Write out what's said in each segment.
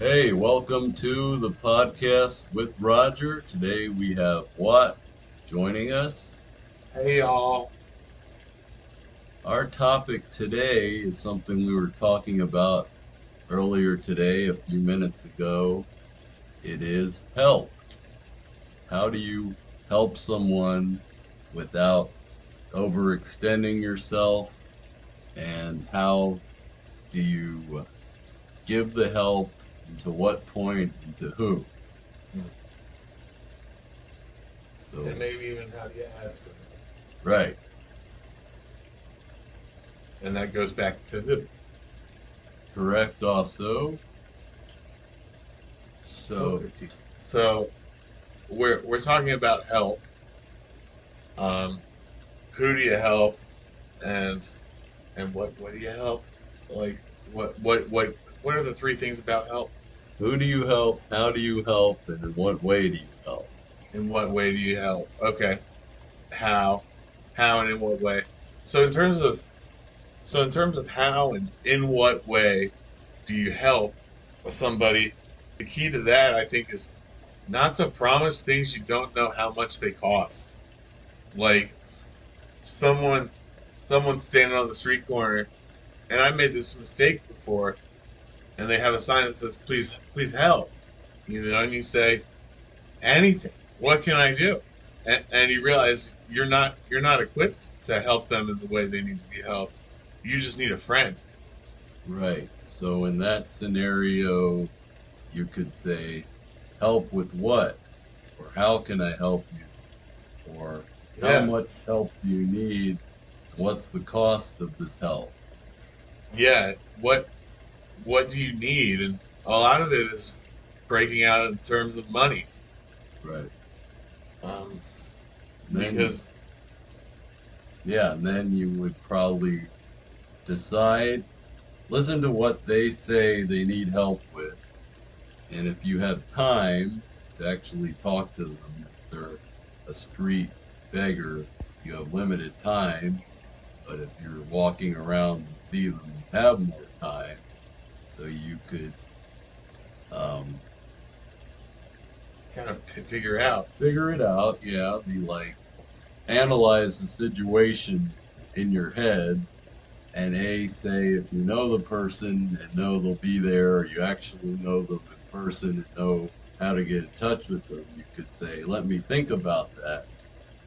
Hey, welcome to the podcast with Roger. Today we have Watt joining us. Hey y'all. Our topic today is something we were talking about earlier today, a few minutes ago. It is help. How do you help someone without overextending yourself? And how do you give the help, and to what point, and to who? So, And maybe even how do you ask for it? right, And that goes back to who? correct also. So, Socrates. So we're talking about help. Um, who do you help, and what do you help? Like what are the three things about help? who do you help? How do you help? And in what way do you help? In what way do you help? Okay. How? How and in what way? So in terms of how and in what way do you help somebody, the key to that I think is not to promise things you don't know how much they cost. Like someone someone standing on the street corner, and I made this mistake before, and they have a sign that says please help. And you say anything. What can I do? And you realize you're not equipped to help them in the way they need to be helped. You just need a friend. Right. So, in that scenario, you could say, help with what? Or how can I help you? Or how Yeah. much help do you need? What's the cost of this help? Yeah. What do you need? And a lot of it is breaking out in terms of money. Right. Um, And then, because yeah, and then you would probably decide, listen to what they say they need help with. And if you have time to actually talk to them, if they're a street beggar, you have limited time. But if you're walking around and see them, you have more time. So you could um, kind of figure out. figure it out. Yeah, be like, analyze the situation in your head. And say if you know the person and know they'll be there, or you actually know them in person and know how to get in touch with them, you could say, let me think about that.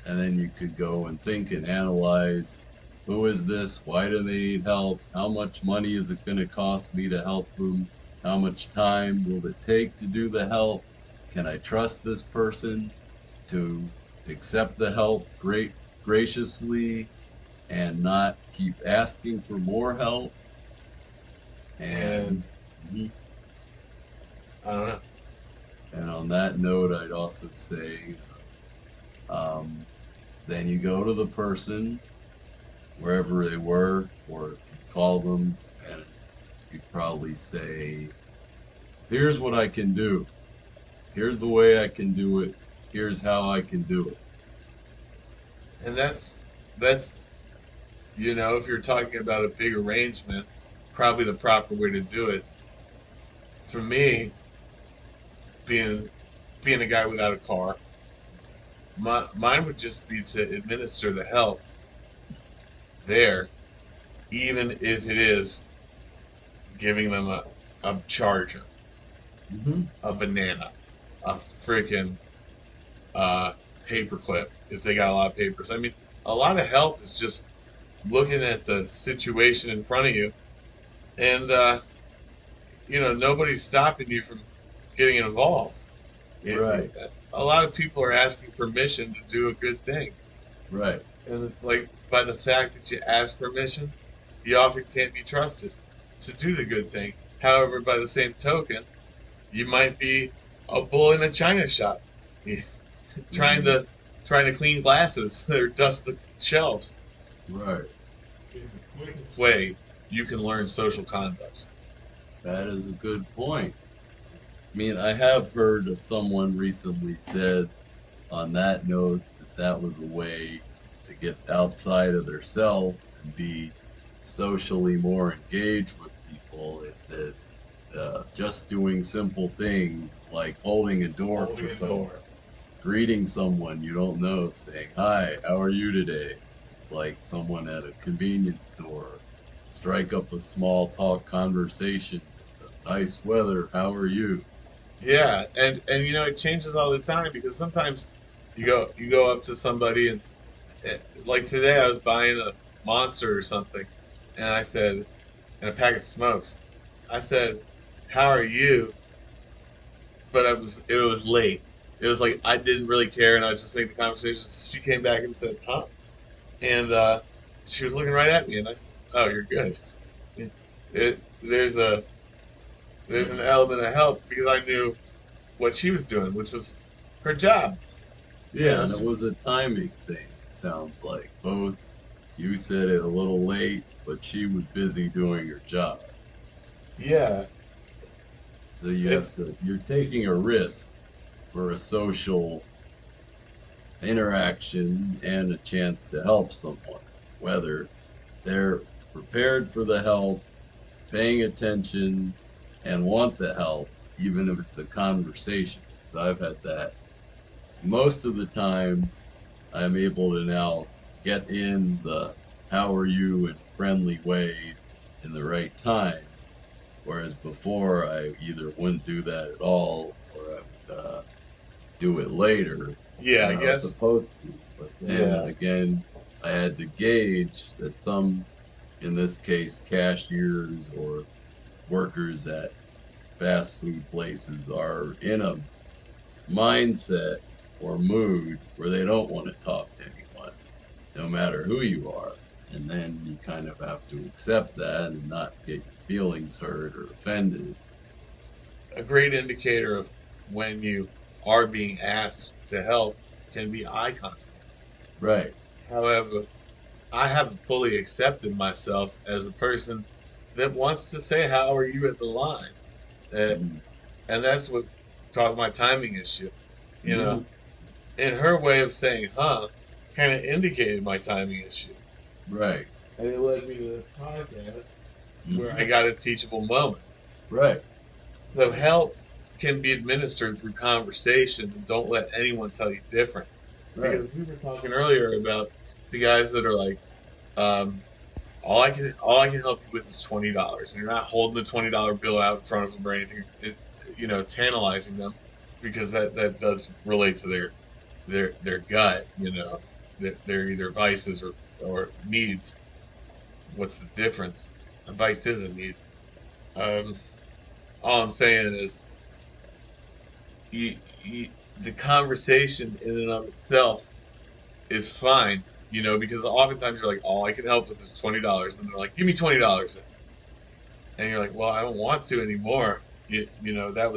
And then you could go and think and analyze, who is this? Why do they need help? How much money is it going to cost me to help them? How much time will it take to do the help? Can I trust this person to accept the help graciously and not keep asking for more help? And And I don't know. and on that note, I'd also say, um, then you go to the person wherever they were, or if you call them, and you'd probably say, "Here's what I can do. Here's the way I can do it. Here's how I can do it." And that's if you're talking about a big arrangement, probably the proper way to do it. For me, being being a guy without a car, mine would just be to administer the help there, even if it is giving them a charger, Hmm. a banana, a freaking uh, paperclip if they got a lot of papers. I mean, a lot of help is just looking at the situation in front of you, and nobody's stopping you from getting involved. Right, A lot of people are asking permission to do a good thing, right, and it's like by the fact that you ask permission, you often can't be trusted to do the good thing. However, by the same token, you might be a bull in a china shop, trying hmm, to trying to clean glasses or dust the shelves. right. Is the quickest way you can learn social conduct. That is a good point. I mean, I have heard of someone recently said on that note that that was a way to get outside of their self and be socially more engaged with people. They said just doing simple things like holding a door Holding for a someone, door. greeting someone you don't know, saying, "Hi, how are you today?" It's like someone at a convenience store. Strike up a small talk conversation. Nice weather, how are you? Yeah, and you know it changes all the time because sometimes you go up to somebody and like today I was buying a Monster or something, and I said, and a pack of smokes. I said, "How are you?" But it was late. It was like I didn't really care, and I was just making the conversation. So she came back and said, "Huh?" And she was looking right at me, and I said, "Oh, you're good." There's an element of help because I knew what she was doing, which was her job. You Yeah, know, and it was a timing thing, it sounds like. Both you said it a little late, but she was busy doing her job. yeah, So you have it's to, you're taking a risk for a social interaction and a chance to help someone, whether they're prepared for the help, paying attention, and want the help, even if it's a conversation. So I've had that. Most of the time, I'm able to now get in the how are you in a friendly way in the right time. Whereas before, I either wouldn't do that at all or I would do it later yeah, I when I was guess supposed to. But then yeah, again, I had to gauge that some, in this case, cashiers or workers at fast food places are in a mindset or mood where they don't want to talk to anyone, no matter who you are. And then you kind of have to accept that and not get your feelings hurt or offended. a great indicator of when you are being asked to help can be eye contact. Right. However, I haven't fully accepted myself as a person that wants to say "How are you?" at the line, uh, Mm-hmm. and that's what caused my timing issue. You Mm-hmm. know, in her way of saying "Huh," kind of indicated my timing issue. Right. And it led me to this podcast where Mm-hmm. I got a teachable moment. Right. So help can be administered through conversation, and don't let anyone tell you different. Right. Because we were talking earlier about the guys that are like, um, all I can help you with is $20, and you're not holding the $20 bill out in front of them or anything, tantalizing them, because that does relate to their gut, their either vices or needs. What's the difference? A vice is a need. Um, all I'm saying is you, you, the conversation in and of itself is fine, because oftentimes you're like, all I can help with is $20, and they're like, give me $20, and you're like, well, I don't want to anymore. That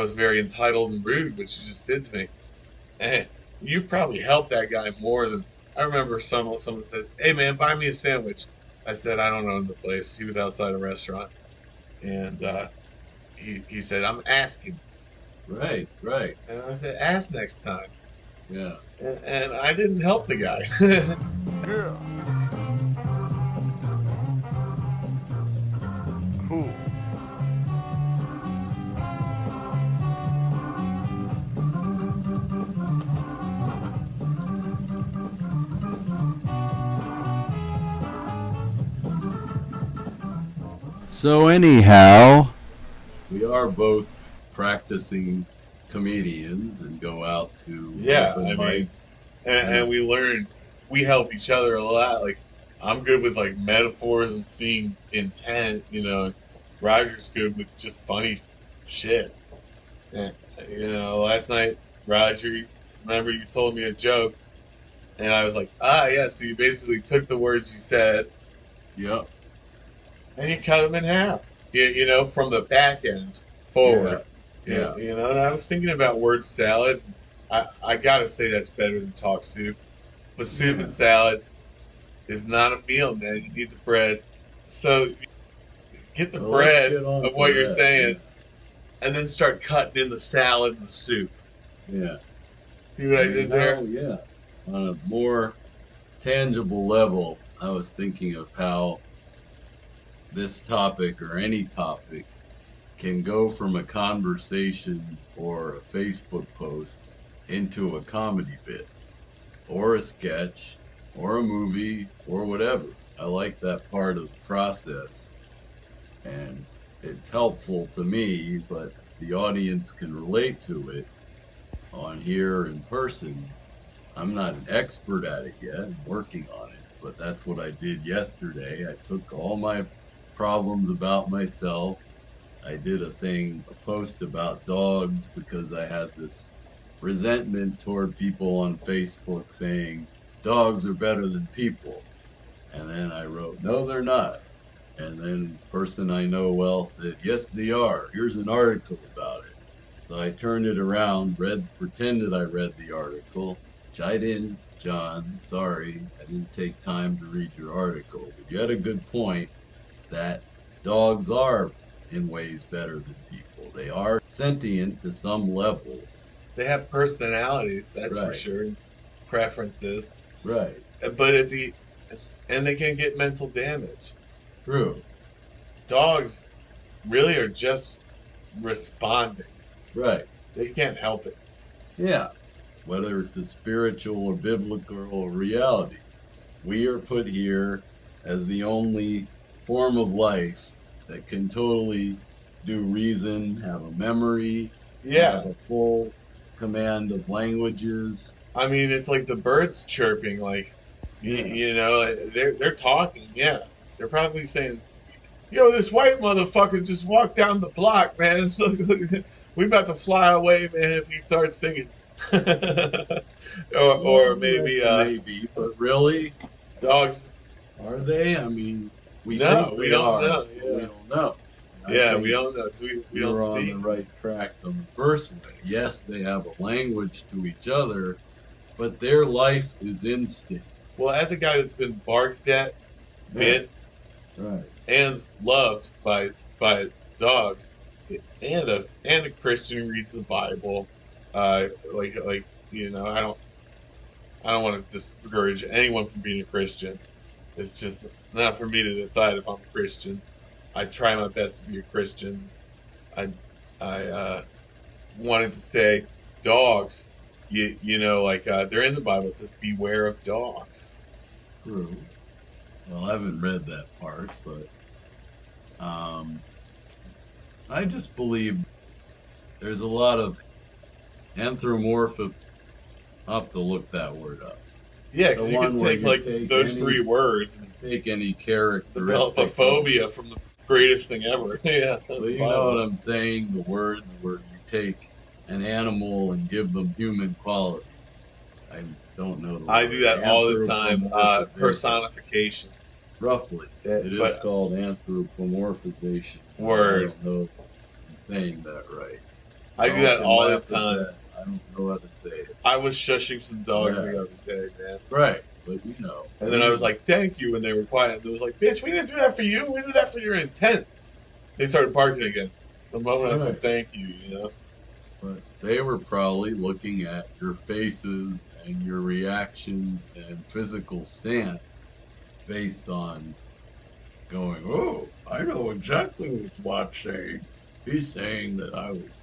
was very entitled and rude what you just did to me. And you've probably helped that guy more than I remember. Someone said, "Hey man, buy me a sandwich." I said, "I don't own the place." He was outside a restaurant, and he said, "I'm asking," Right. Right. and I said, "Ask next time." Yeah. And I didn't help the guy. Yeah, cool. So anyhow, we are both practicing comedians and go out to Yeah, open I mean, mics. and And we help each other a lot. Like I'm good with like metaphors and seeing intent. Roger's good with just funny shit. And, last night, Roger, remember you told me a joke, and I was like, yeah. So you basically took the words you said yep. and you cut them in half. From the back end Yeah. forward. Yeah. And I was thinking about word salad. I gotta say that's better than talk soup. But soup Yeah. and salad is not a meal, man. You need the bread. So get the Well, let's bread get on of to what you're that. saying, and then start cutting in the salad and the soup. Yeah. Yeah. See what I I mean, did there? yeah. On a more tangible level, I was thinking of how this topic or any topic can go from a conversation or a Facebook post into a comedy bit or a sketch or a movie or whatever. I like that part of the process, and it's helpful to me, but if the audience can relate to it on here in person, I'm not an expert at it yet. I'm working on it, but that's what I did yesterday. I took all my problems about myself. I did a post about dogs because I had this resentment toward people on Facebook saying dogs are better than people. And then I wrote, no, they're not. And then the person I know well said, yes, they are. Here's an article about it. So I turned it around, pretended I read the article, which I didn't, John. Sorry, I didn't take time to read your article. But you had a good point that dogs are in ways better than people. They are sentient to some level. They have personalities, that's for Right, sure, preferences, right, but and they can get mental damage. true, Dogs really are just responding. right. They can't help it. Yeah, whether it's a spiritual or biblical or reality, we are put here as the only form of life that can totally do reason, have a memory, Yeah, have a full command of languages. I mean, it's like the birds chirping, like Yeah, they're talking. Yeah, they're probably saying, "Yo, this white motherfucker just walked down the block, man. We about to fly away, man, if he starts singing." or well, maybe maybe, but really, dogs. are they? I mean, we No, think we they don't are, know. but we Yeah, don't know. I yeah, we think don't know because we you don't were on speak. the right track on the first way. Yes, they have a language to each other, but their life is instinct. Well, as a guy that's been barked at, Yeah, bit, right. and loved by dogs, and a Christian who reads the Bible, like I don't want to discourage anyone from being a Christian. It's just not for me to decide if I'm a Christian. I try my best to be a Christian. I wanted to say dogs. They're in the Bible. It says beware of dogs. True. Well, I haven't read that part, but I just believe there's a lot of anthropomorphic. I'll have to look that word up. Yeah, The because you can one where take you like take those three words and any develop a characteristic of. phobia from the greatest thing ever. Yeah, the Well, you know what Bible. I'm saying? The words where you take an animal and give them human qualities. I don't know the I do word. that all the time. Anthropomorphization. Personification. Roughly. It is But called anthropomorphization. I word. don't know if I'm saying that right. I do Y'all that can all the laugh at time. that. I don't know how to say it. I was shushing some dogs Yeah. the other day, man. Right. But you know. And then I was like, thank you, and they were quiet. And it was like, bitch, we didn't do that for you. We did that for your intent. They started barking again. The moment I said Right. thank you. But they were probably looking at your faces and your reactions and physical stance based on going, oh, I know exactly what Watt's saying. He's saying that I was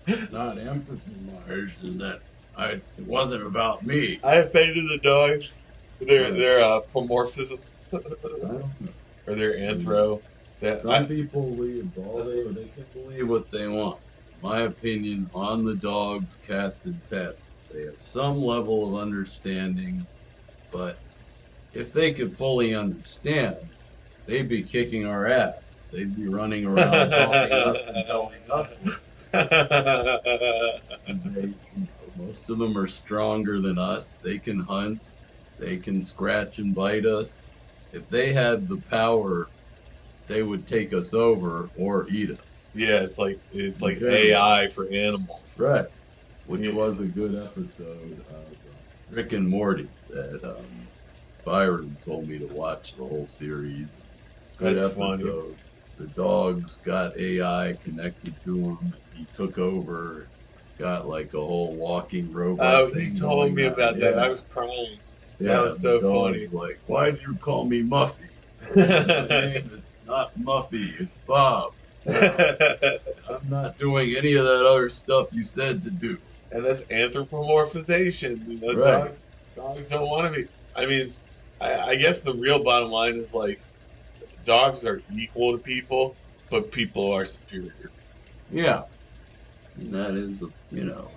not empathized and that it wasn't about me. I offended the dogs. Their pomorphism I don't know. or their anthro. Some people believe they can believe what they want. My opinion on the dogs, cats, and pets, they have some level of understanding, but if they could fully understand, they'd be kicking our ass. They'd be running around talking us and telling us most of them are stronger than us. They can hunt. They can scratch and bite us. If they had the power, they would take us over or eat us. Yeah, it's like Okay. AI for animals. Right. Which Yeah. was a good episode of Rick and Morty that Byron told me to watch the whole series. Good That's episode. funny. The dogs got AI connected to him. He took over, got like a whole walking robot. Oh, thing he told going me on. about that. Yeah. I was crying. Yeah, That was so the dog's funny. like, why did you call me Muffy? My name is not Muffy, it's Bob. I'm not doing any of that other stuff you said to do. And that's anthropomorphization. Right. Dogs don't want to be. I mean, I guess the real bottom line is like dogs are equal to people, but people are superior. Yeah. And that is,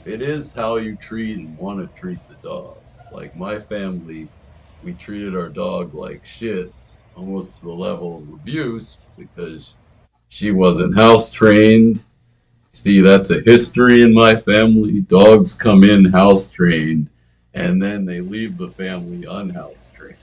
it is how you treat and want to treat the dog. Like my family, we treated our dog like shit, almost to the level of abuse because she wasn't house trained. See, that's a history in my family. Dogs come in house trained and then they leave the family unhouse trained.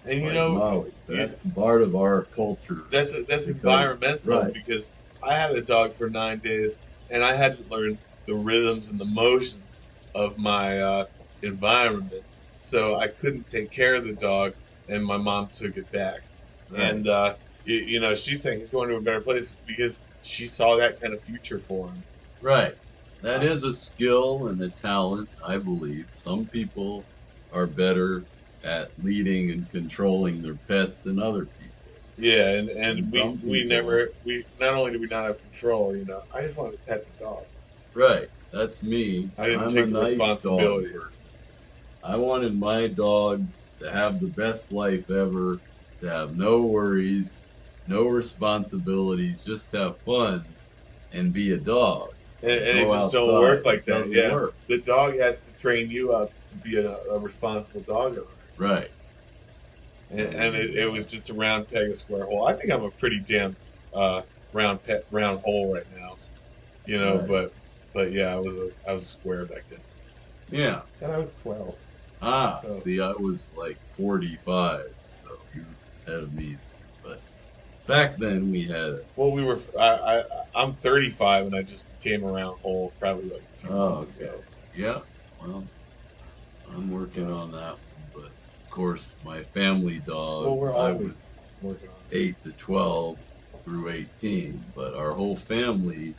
And Like Molly. you, That's part of our culture that's because, environmental right, because I had a dog for 9 days and I had to learn the rhythms and the motions of my environment. So I couldn't take care of the dog, and my mom took it back. right, And she's saying he's going to a better place because she saw that kind of future for him. right. That Uh, is a skill and a talent, I believe. Some people are better at leading and controlling their pets than other people. yeah, And and some we people, never we not only do we not have control, I just wanted to pet the dog. right, that's me. I didn't I'm a take the nice dog responsibility. person. I wanted my dogs to have the best life ever, to have no worries, no responsibilities, just have fun and be a dog and And it go just don't work outside. like It that. doesn't Yeah, work. the dog has to train you up to be a responsible dog owner. Right. And And it was just a round peg, a square hole. I think I'm a pretty damn uh, round hole right now, right. but yeah, I was a square back then, Yeah. and I was 12. Ah, So see, I was like 45, so you're ahead of me. But back then we had, well, I'm 35, and I just became a round hole probably like a few oh, months okay. ago. Yeah. Well, I'm working So on that one. But of course, my family well, dog, we're I always was working on 8 to 12 through 18, but our whole family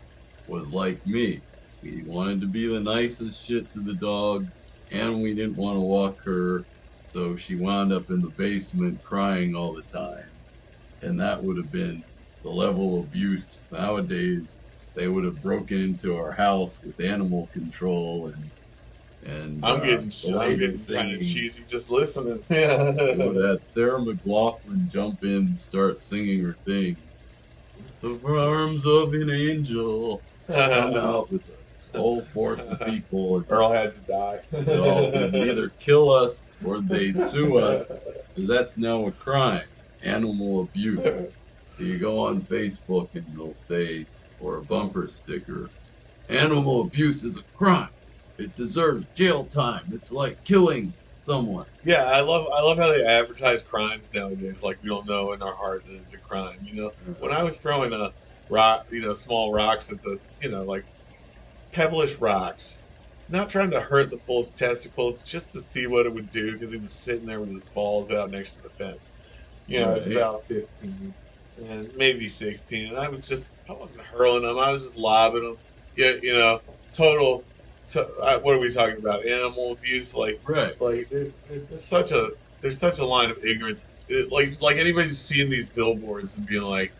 was like me. We wanted to be the nicest shit to the dog, and we didn't want to walk her, so she wound up in the basement crying all the time. And that would have been the level of abuse. Nowadays, they would have broken into our house with animal control and the I'm lady getting kind of singing. cheesy just listening. They would have had Sarah McLaughlin jump in and start singing her thing. The arms of an angel come out with a whole force of people, and Earl had to die. they'd either kill us or they'd sue us, because that's now a crime, animal abuse. So you go on Facebook and they'll say, or a bumper sticker, animal abuse is a crime. It deserves jail time. It's like killing someone. Yeah, I love how they advertise crimes nowadays. Like we don't know in our heart that it's a crime. When I was throwing a rock, small rocks at like pebblish rocks, not trying to hurt the bull's testicles, just to see what it would do because he was sitting there with his balls out next to the fence. I was Right. about 15 and maybe 16, and I wasn't hurling them. I was just lobbing them. Yeah, total. What are we talking about? Animal abuse, Right. there's just there's such a line of ignorance. Like anybody's seeing these billboards and being like,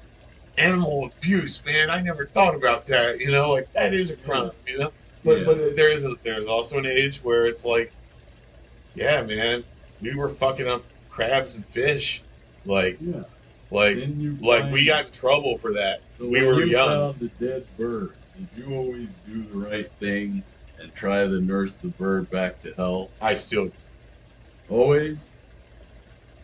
animal abuse, man. I never thought about that. Like that is a Yeah. crime. Yeah. But there's also an age where it's like, yeah, man, we were fucking up crabs and fish, like Yeah. like Then you like we find got in trouble for that. So We when were you young. found the dead bird, did you always do the right thing and try to nurse the bird back to health? I still Always?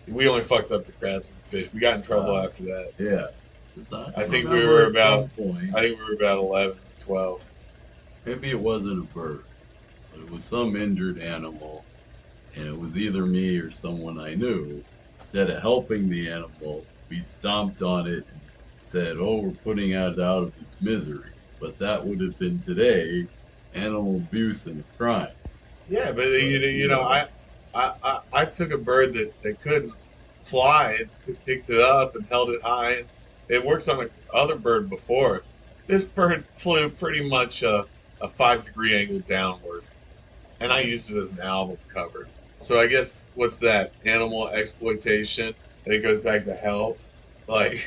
We only fucked up the crabs and the fish. We got in trouble Uh, after that. yeah. 'Cause I I think we remember were at some about point, I think we were about 11, 12. maybe it wasn't a bird, but it was some injured animal, and it was either me or someone I knew. Instead of helping the animal, we stomped on it and said, "Oh, we're putting it out of its misery." But that would have been today animal abuse and a crime. Yeah, but But I took a bird that couldn't fly and picked it up and held it high. And it works on a other bird before. This bird flew pretty much a 5-degree angle downward, and I used it as an album cover. So I guess what's that? Animal exploitation, and it goes back to help. Like,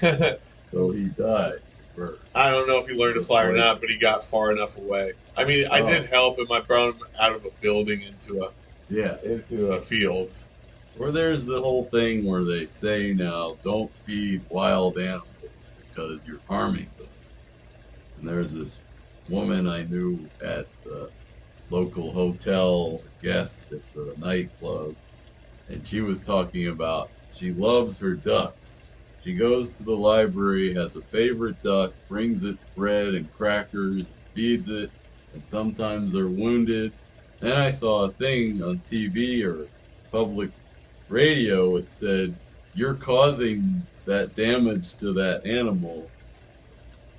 so he died. bird. I don't know if he learned to It's fly or like, not, but he got far enough away. I mean, I did oh, help him. I brought him out of a building yeah. into a field. Or there's the whole thing where they say now, don't feed wild animals because you're harming them. And there's this woman I knew at the local hotel, a guest at the nightclub, and she was talking about she loves her ducks. She goes to the library, has a favorite duck, brings it bread and crackers, feeds it, and sometimes they're wounded. Then I saw a thing on TV or public radio. It said, you're causing that damage to that animal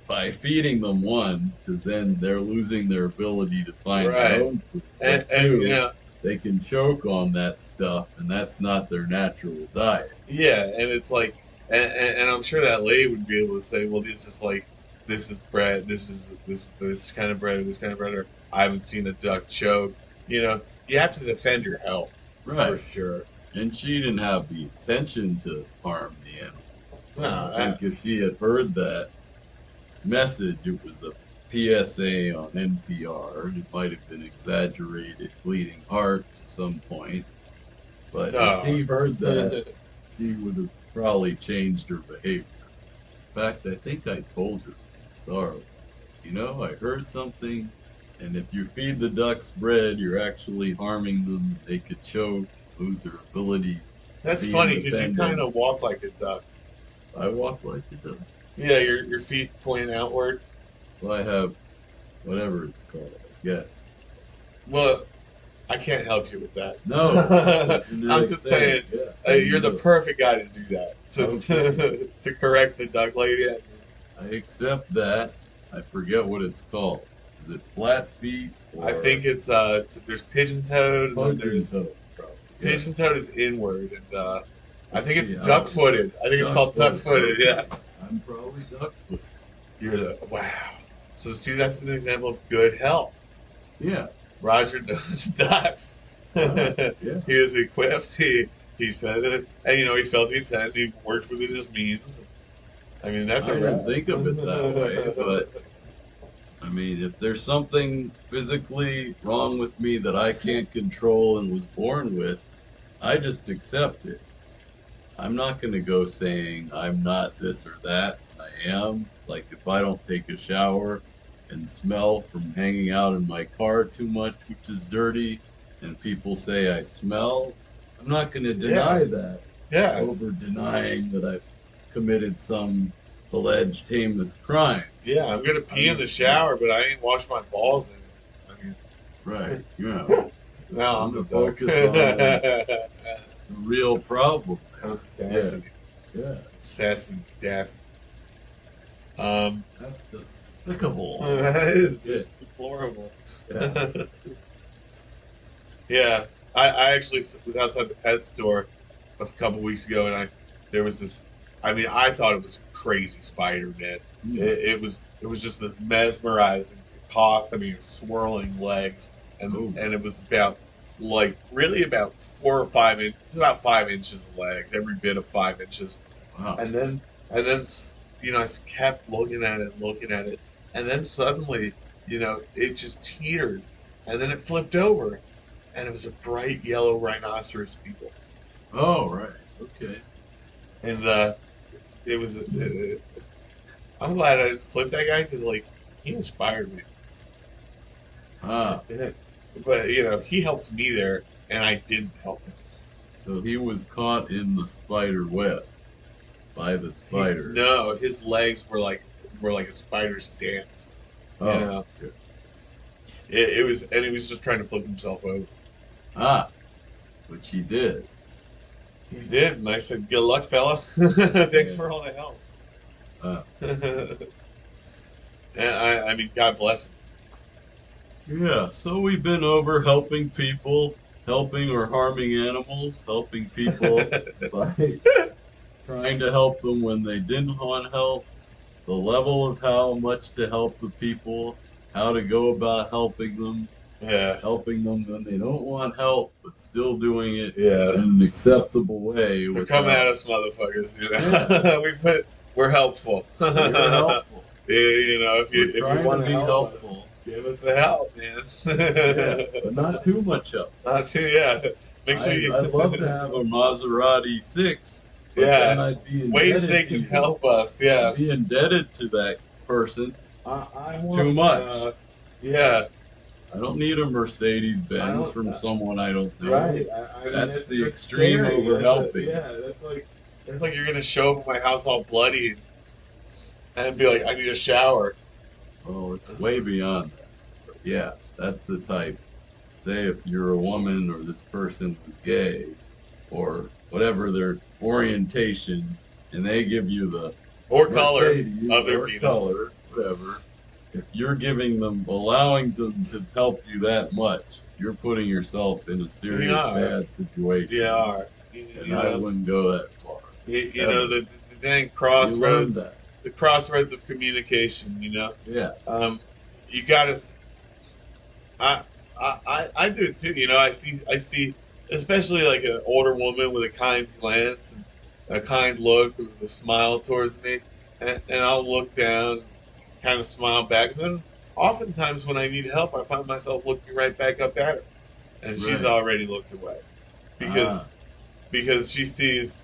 by feeding them, one, because then they're losing their ability to find their Right. own food. And, But and you two, know, they can choke on that stuff, and that's not their natural diet. yeah, and it's like, and I'm sure that lady would be able to say, well, this is like, this is bread, this kind of bread, this kind of bread, or I haven't seen a duck choke. You know, you have to defend your health for Right. sure. And she didn't have the intention to harm the animals. No, I think if she had heard that message, it was a PSA on NPR. It might have been exaggerated bleeding heart to some point. But if no. she heard that, she would have probably changed her behavior. In fact, I think I told her, sorry, you know, I heard something, and if you feed the ducks bread, you're actually harming them. They could choke, lose their ability That's to be funny because you kind independent. of walk like a duck. I walk like a duck. Yeah, your feet pointing outward. Well, I have whatever it's called, I guess. Well, I can't help you with that. No, it's a I'm genetic just thing. saying, Yeah, you're the perfect guy to do that. Okay. To correct the duck lady. I accept that. I forget what it's called. Is it flat feet or I think it's there's pigeon toed and then pigeon there's toe? Probably. Yeah. pigeon toed is inward and I think Yeah. it's duck footed. I think it's called duck footed. Yeah, I'm probably duck footed. you're the wow. So see, that's an example of good health. Yeah. Roger knows ducks. Yeah. He was equipped. He said it, and you know he felt the intent. He worked within his means. I mean, that's I a didn't wrap. think of it that way, but I mean, if there's something physically wrong with me that I can't control and was born with, I just accept it. I'm not going to go saying I'm not this or that. I am. Like if I don't take a shower and smell from hanging out in my car too much, which is dirty, and people say I smell, I'm not going to deny Yeah. that Yeah, over denying that I've committed some alleged heinous crime. yeah. I'm gonna pee in the shower, but I ain't washed my balls in it. I mean, Right. You know, no, I'm I'm the the duck. focus on the real problem. I'm sassy, Yeah. sassy, daft. That's despicable. It's deplorable. Yeah. Yeah, I actually was outside the pet store a couple weeks ago, and there was this. I mean, I thought it was a crazy spider, man. It was just this mesmerizing cacophony of swirling legs, Ooh. and it was about like really about 4 or 5 inches, about 5 inches of legs, every bit of 5 inches, Wow. and then you know I kept looking at it, and then suddenly you know it just teetered, and then it flipped over, and it was a bright yellow rhinoceros beagle, Oh, right. Okay. and it was. I'm glad I didn't flip that guy because like he inspired me. Ah, But you know, he helped me there, and I didn't help him. so he was caught in the spider web by the spider. No, his legs were like a spider's dance. Oh, You know, okay. it was, and he was just trying to flip himself over. Ah, which he did. He did, and I said, "Good luck, fella. Thanks Yeah. for all the help." Ah. And I mean, God bless him. Yeah, so we've been over helping people, helping or harming animals, helping people by trying to help them when they didn't want help, the level of how much to help the people, how to go about helping them when they don't want help, but still doing it Yeah. in an acceptable way. So come at us, motherfuckers. You know, we're helpful. You're helpful. You know, if We're you trying want to to be help us, helpful. give us the help, man. Yeah, but not too much help. Not too, yeah. Make sure you. I'd love to have a Maserati 6, but then Yeah, I'd be ways they indebted can to them. help us. I'd Yeah, be indebted to that person I too want. much. Yeah, I don't need a Mercedes I Benz don't. from someone I don't know. Right. I mean, That's the that's extreme scary. over helping. That's like you're gonna show up at my house all bloody and be like, I need a shower. Well, it's way beyond that. But yeah, that's the type. Say if you're a woman or this person was gay or whatever their orientation, and they give you the Or color Mercedes of their or penis. color, whatever. If you're giving them, allowing them to help you that much, you're putting yourself in a serious bad situation. You are. And I wouldn't go that far. You know, the dang You learn crossroads, that. the crossroads of communication. You know, Yeah. you gotta. I, I do it too. You know, I see, especially like an older woman with a kind glance and a kind look with a smile towards me, and I'll look down, kind of smile back. And then, oftentimes, when I need help, I find myself looking right back up at her, and she's Right. already looked away because Ah, because she sees,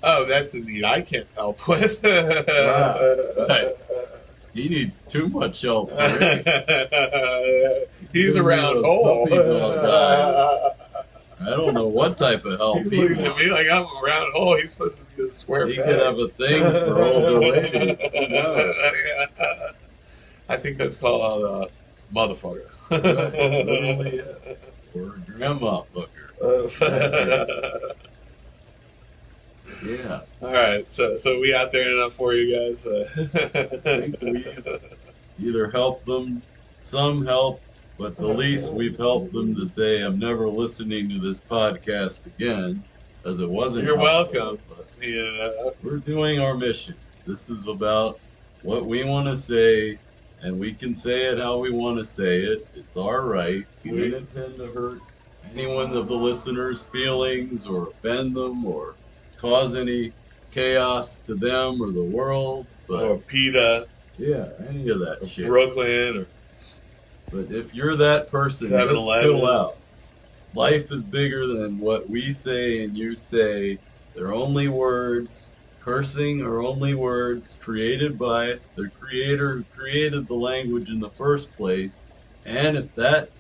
oh, that's a need I can't help with. right. He needs too much help for it. He's a round Those hole. puppy dog eyes. I don't know what type of help He's he looking at wants. me like I'm a round hole. He's supposed to be a square He peg. could have a thing for older ladies. Who knows? I think that's called motherfucker. Right. Literally, or a grandma fucker. Yeah. All right, so we out there enough for you guys. I think we've either helped them, some help, but the least we've helped them to say, I'm never listening to this podcast again, as it wasn't. You're helpful, welcome. but Yeah. we're doing our mission. This is about what we want to say, and we can say it how we want to say it. It's our right. We don't intend to hurt anyone of the listeners' feelings or offend them or cause any chaos to them or the world. But Or PETA, yeah, any of that or shit. Brooklyn, or But if you're that person, just 7-Eleven. chill out. Life is bigger than what we say and you say. They're only words. Cursing are only words created by the creator who created the language in the first place. And if that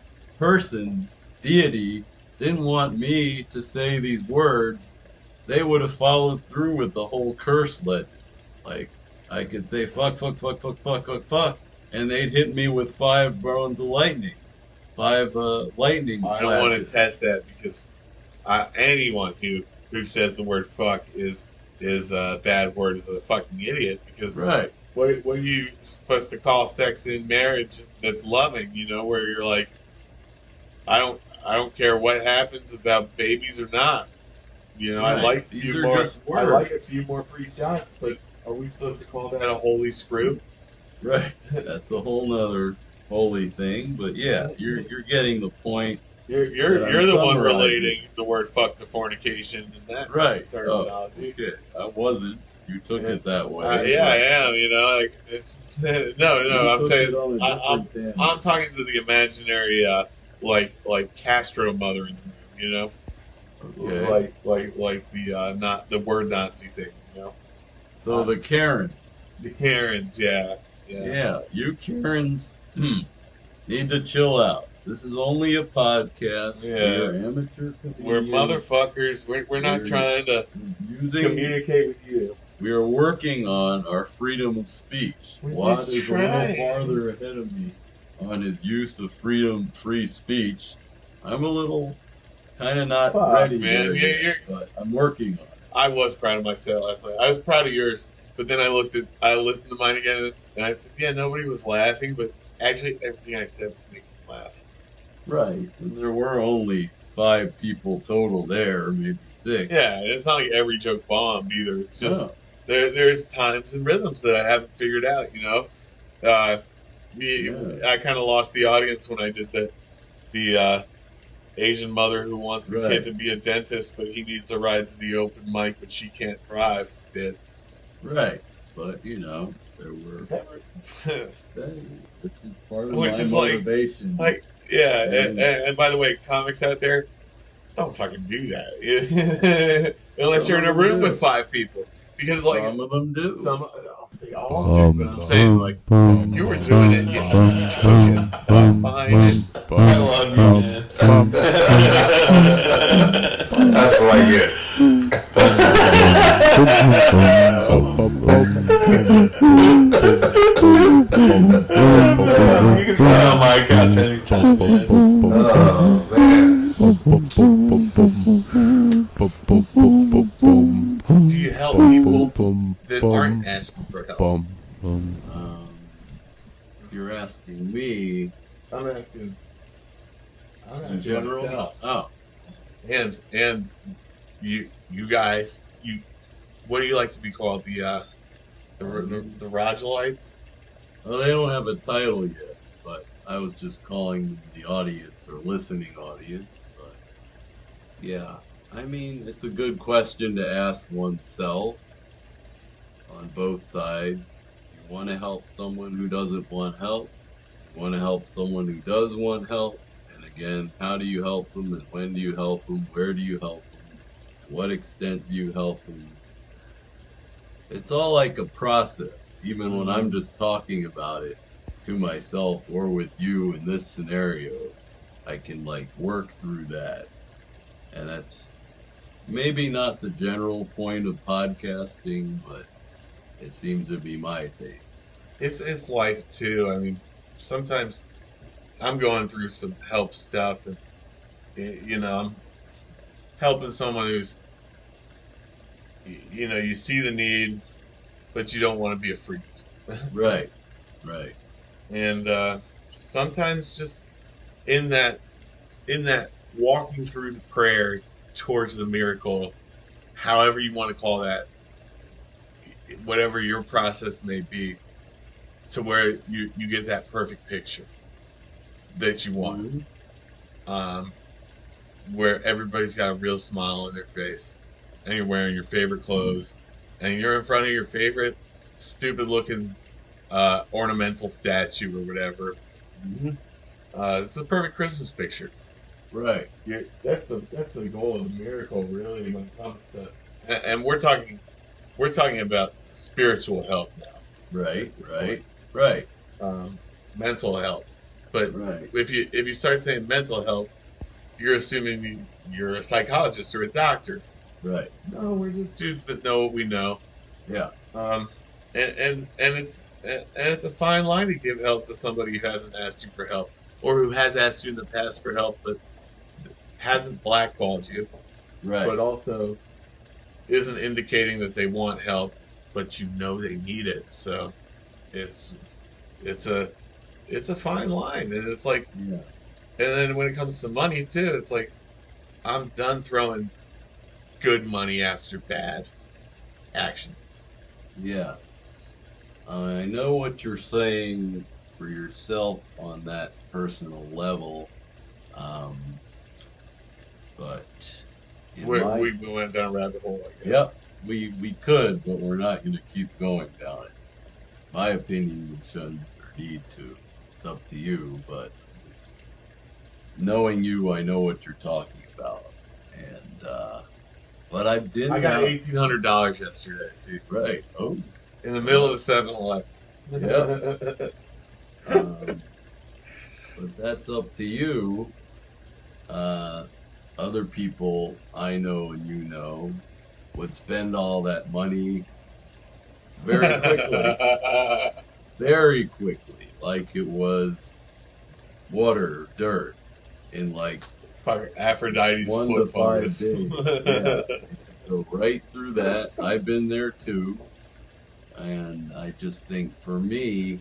person, deity, didn't want me to say these words, they would have followed through with the whole curse legend. Like, I could say fuck, fuck, fuck, fuck, fuck, fuck, fuck, and they'd hit me with 5 bones of lightning. 5 lightning I don't want to flashes. test that because anyone who says the word fuck is a bad word, is a fucking idiot. Because Right. what are you supposed to call sex in marriage that's loving? You know, where you're like, I don't care what happens about babies or not. You know, Right. I like These you are more. just I like a words. few more free shots, but are we supposed to call that a holy screw? Right. That's a whole nother holy thing. But yeah, you're getting the point. You're But I'm you're the one summarizing. relating the word fuck to fornication and that Right. terminology. Okay. I wasn't. You took it that way. Yeah, I am. You know, like no. I'm saying I'm talking to the imaginary, like Castro mother in the room. You know, Okay. like the not the word Nazi thing. You know, So the Karens. the Karens. Yeah. Yeah, you Karens need to chill out. This is only a podcast. Yeah. We're amateur comedians. We're motherfuckers. We're not We're trying to communicate with you. We are working on our freedom of speech. We're Watt just is a trying. little farther ahead of me on his use of free speech. I'm a little kind of not Fuck, ready man. there yet, but I'm working on it. I was proud of myself last night. I was proud of yours, but then I listened to mine again, and I said, yeah, nobody was laughing, but actually everything I said was making me laugh. Right. And there were only 5 people total there, maybe 6. Yeah, and it's not like every joke bombed either. It's just No. there's times and rhythms that I haven't figured out. You know, I kind of lost the audience when I did the Asian mother who wants the kid to be a dentist, but he needs a ride to the open mic, but she can't drive. Bit. Right. But, there were. Which Which is part of my is motivation. yeah. And And by the way, comics out there, don't fucking do that unless some you're in of a them room with do. 5 people, because like Some of them do. they all do. But I'm saying like you were doing it, you had some thoughts behind it. I love you, man. That's what I get. You can sit on my couch anytime, man. Oh, man. Do you help people that aren't asking for help? If you're asking me I'm asking. I'm in general, myself. oh, And you guys, what do you like to be called? The Rogelites? well, they don't have a title yet, but I was just calling them the audience or listening audience. But yeah, I mean, it's a good question to ask oneself on both sides. You want to help someone who doesn't want help. You want to help someone who does want help. And again, how do you help them and when do you help them? Where do you help them? To what extent do you help them? It's all like a process, even when I'm just talking about it to myself or with you in this scenario. I can like work through that. And that's maybe not the general point of podcasting, but it seems to be my thing. It's life too. I mean, sometimes I'm going through some help stuff, and I'm helping someone who's you see the need, but you don't want to be a freak. Right, right. And sometimes just in that walking through the prayer towards the miracle, however you want to call that, whatever your process may be, to where you get that perfect picture that you want, where everybody's got a real smile on their face, and you're wearing your favorite clothes, and you're in front of your favorite stupid looking ornamental statue or whatever. It's a perfect Christmas picture. Right. That's the goal of the miracle, really, when it comes to. And we're talking about spiritual health now. Right, right, right. Mental health, but Right. if you start saying mental health, you're assuming you're a psychologist or a doctor. Right. No, we're just dudes that know what we know. Yeah. And it's a fine line to give help to somebody who hasn't asked you for help, or who has asked you in the past for help, but hasn't blackballed you, Right. but also isn't indicating that they want help, but you know they need it. So it's a fine line, and it's like, Yeah. and then when it comes to money too, it's like I'm done throwing good money after bad action. Yeah. I know what you're saying for yourself on that personal level, but We went down a rabbit hole, I guess. Yep, we could, but we're not going to keep going down it. My opinion, we shouldn't or need to. It's up to you, but knowing you, I know what you're talking about, and but I got $1,800 yesterday. See, right. Oh, in the middle of the 7-Eleven. Yep. But that's up to you. Other people I know and you know would spend all that money very quickly. Very quickly. Like it was water, dirt, in like Fuck Aphrodite's 1 foot to 5 fungus. days. Yeah. Go right through that. I've been there too. And I just think for me,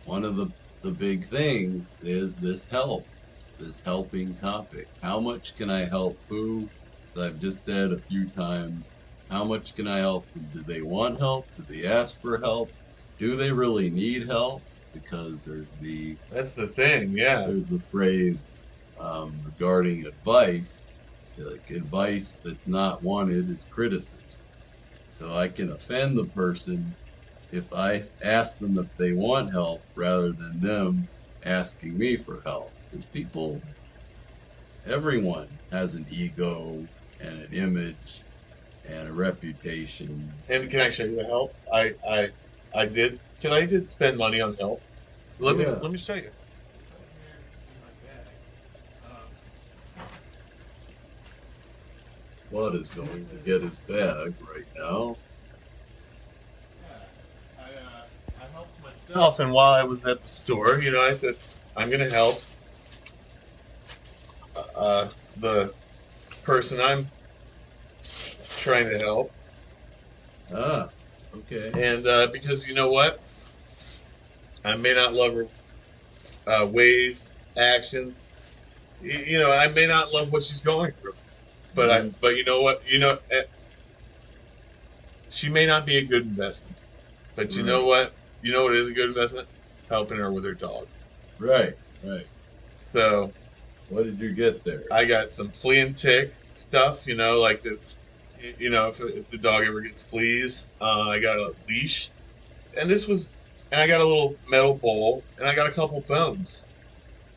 one of the big things is this helping topic. How much can I help who? As I've just said a few times, how much can I help them? Do they want help? Do they ask for help? Do they really need help? Because That's the thing, yeah. there's the phrase regarding advice, like advice that's not wanted is criticism. So I can offend the person if I ask them if they want help rather than them asking me for help. Because everyone has an ego and an image and a reputation. And can I show you the help? I did. Cause I did spend money on help. Let me show you. Bud is going to get his bag right now. I helped myself, and while I was at the store, I said I'm gonna help the person I'm trying to help, Ah, okay. and because you know what, I may not love her ways, actions. I may not love what she's going through, but you know what, she may not be a good investment. But you know what? You know what is a good investment? Helping her with her dog. Right. So What did you get there? I got some flea and tick stuff, like if the dog ever gets fleas. I got a leash, and I got a little metal bowl, and I got a couple bones,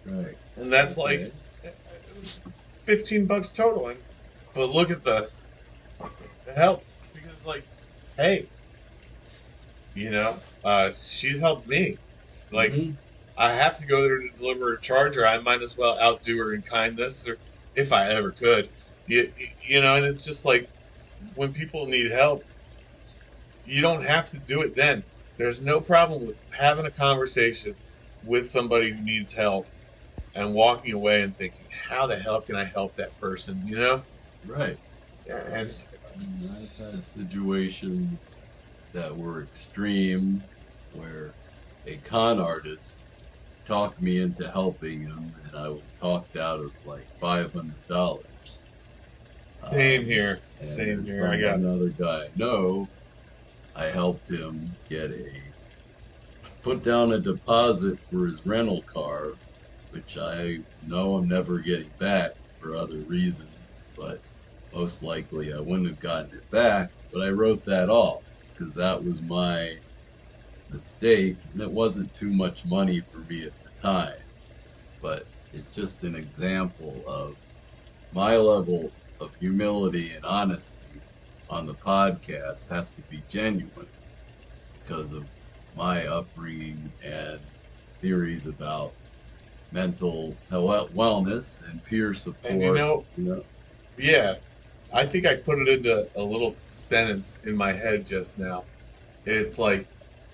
Right. and that's Okay. it was $15 total. But look at the help, because hey, she's helped me. Mhm. I have to go there to deliver her charger. I might as well outdo her in kindness, or if I ever could. And it's just like when people need help, you don't have to do it then. There's no problem with having a conversation with somebody who needs help and walking away and thinking, how the hell can I help that person? Right. And I've had situations that were extreme where a con artist talked me into helping him, and I was talked out of like $500. same here. And Same here. from I got another guy I know, I helped him put down a deposit for his rental car, which I know I'm never getting back for other reasons, but most likely I wouldn't have gotten it back, but I wrote that off because that was my mistake, and it wasn't too much money for me at the time. But it's just an example of my level of humility and honesty on the podcast has to be genuine because of my upbringing and theories about mental wellness and peer support. And yeah, I think I put it into a little sentence in my head just now. It's like,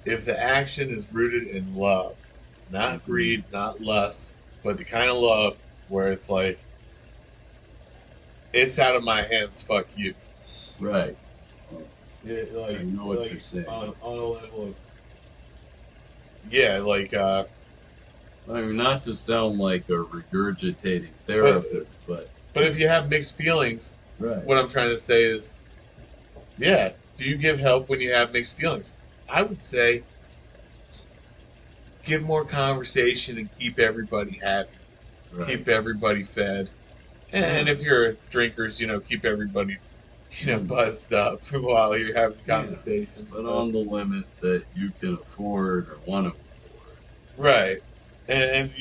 if the action is rooted in love, not greed, not lust, but the kind of love where it's like, it's out of my hands, fuck you. Right. Yeah, I know what you're saying. On a level of, yeah, I mean, not to sound like a regurgitating therapist, but but if you have mixed feelings, right. what I'm trying to say is, yeah, do you give help when you have mixed feelings? I would say give more conversation and keep everybody happy, Right. keep everybody fed, and if you're drinkers, keep everybody, buzzed up while you're having conversations. But on the limit that you can afford or want to afford. Right, and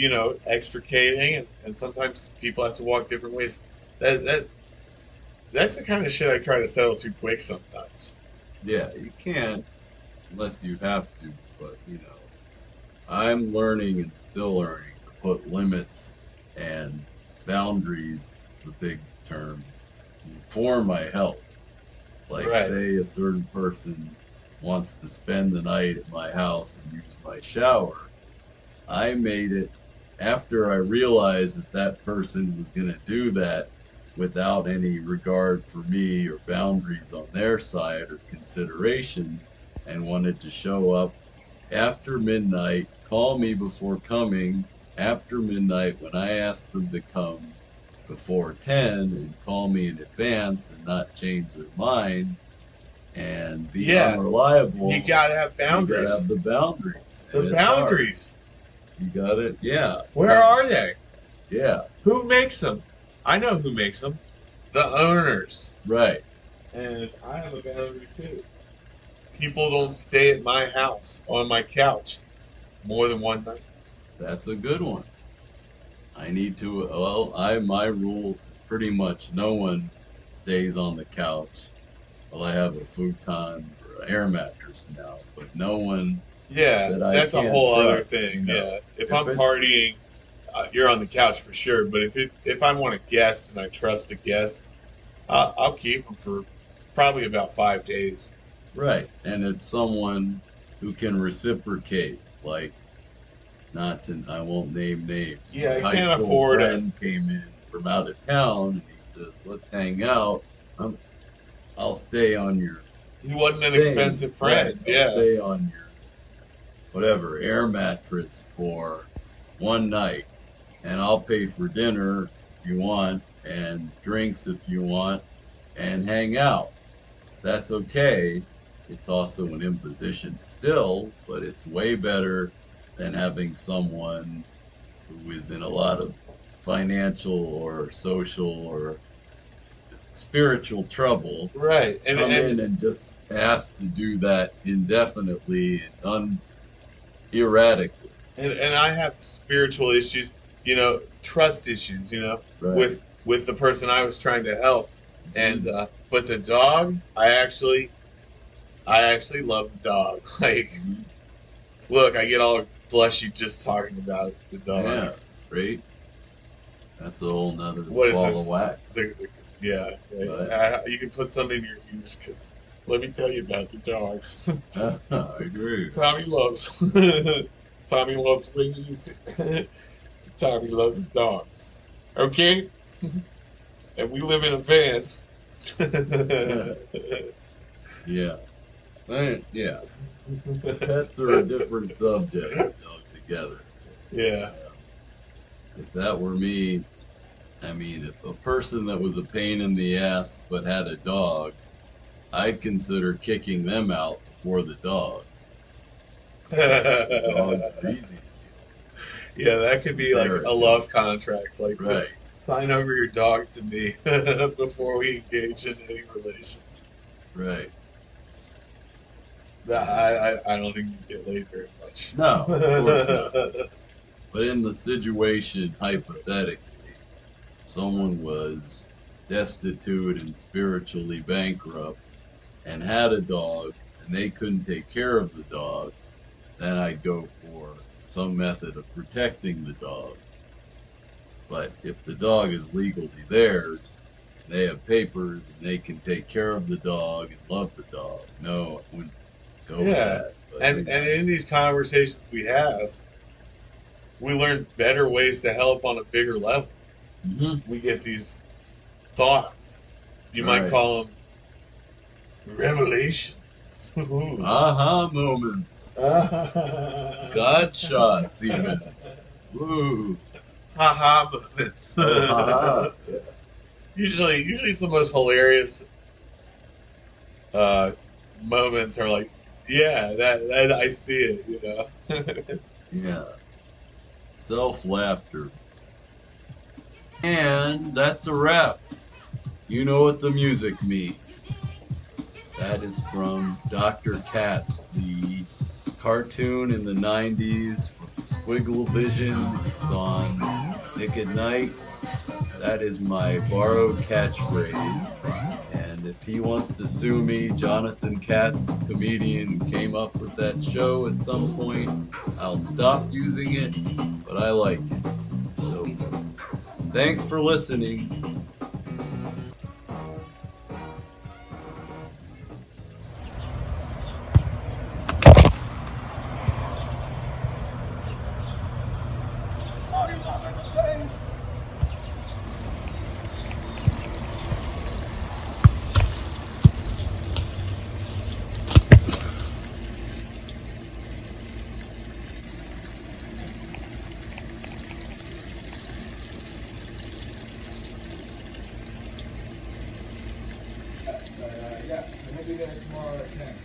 extricating, and sometimes people have to walk different ways. That's the kind of shit I try to settle too quick sometimes. Yeah, you can't unless you have to, but I'm learning and still learning to put limits and boundaries, the big term, for my health. Like, Right. say a certain person wants to spend the night at my house and use my shower. I made it after I realized that person was going to do that without any regard for me or boundaries on their side or consideration, and wanted to show up after midnight, call me before coming after midnight when I asked them to come before 10, and call me in advance and not change their mind and be unreliable. You gotta have boundaries. You gotta have the boundaries. The And it's boundaries. hard. You got it? Yeah. Where are they? Yeah. Who makes them? I know who makes them. The owners. Right. And I have a boundary too. people don't stay at my house on my couch more than one night. That's a good one. I need to. Well, my rule is pretty much no one stays on the couch. Well, I have a futon or an air mattress now, but no one Yeah, that I that's a can't whole other trust, thing. you know. Yeah, if If I'm it- partying, you're on the couch for sure. But if I want a guest and I trust a guest, I'll keep them for probably about 5 days. Right, and it's someone who can reciprocate, like not to. I won't name names. Yeah, My I high can't school afford it. friend came in from out of town, and he says, "Let's hang out. I'll stay on your He wasn't an thing. expensive friend. Right, I'll Yeah, stay on your whatever air mattress for one night, and I'll pay for dinner if you want, and drinks if you want, and hang out. That's okay. It's also an imposition still, but it's way better than having someone who is in a lot of financial or social or spiritual trouble right. come in and just ask to do that indefinitely and erratically. And I have spiritual issues, trust issues, Right. with the person I was trying to help, and but the dog, I actually love the dog. Like, Mhm. look, I get all blushy just talking about the dog. Yeah, right. That's a whole nother What is ball this? of wax. Yeah, you can put something in your ears because let me tell you about the dog. I agree. Tommy loves Tommy loves wings. Tommy loves the dog. Okay, and we live in a van. Yeah. Yeah. Pets are a different subject altogether. Yeah. If that were me, I mean, if a person that was a pain in the ass but had a dog, I'd consider kicking them out before the dog. The dogs are easy. Yeah, that could be like a love contract. Like, Right. sign over your dog to me before we engage in any relations. Right. I don't think you get laid very much. No, of course not. But in the situation, hypothetically, someone was destitute and spiritually bankrupt and had a dog and they couldn't take care of the dog, then I'd go for some method of protecting the dog. But if the dog is legally theirs, they have papers and they can take care of the dog and love the dog. No, I wouldn't go with Yeah, that. But and in these conversations we have, we learn better ways to help on a bigger level. Mhm. We get these thoughts. You might Right. call them revelations. Aha moments. God shots even. Woo. Ha moments. Ha-ha. Usually it's the most hilarious moments are like, yeah, that I see it, Yeah. Self-laughter. And that's a wrap. You know what the music means. That is from Dr. Katz, the cartoon in the 90s from Squiggle Vision. It's on Nick at Night. That is my borrowed catchphrase. And if he wants to sue me, Jonathan Katz, the comedian who came up with that show at some point, I'll stop using it, but I like it. So, thanks for listening. Yeah, so we'll be there tomorrow at 10.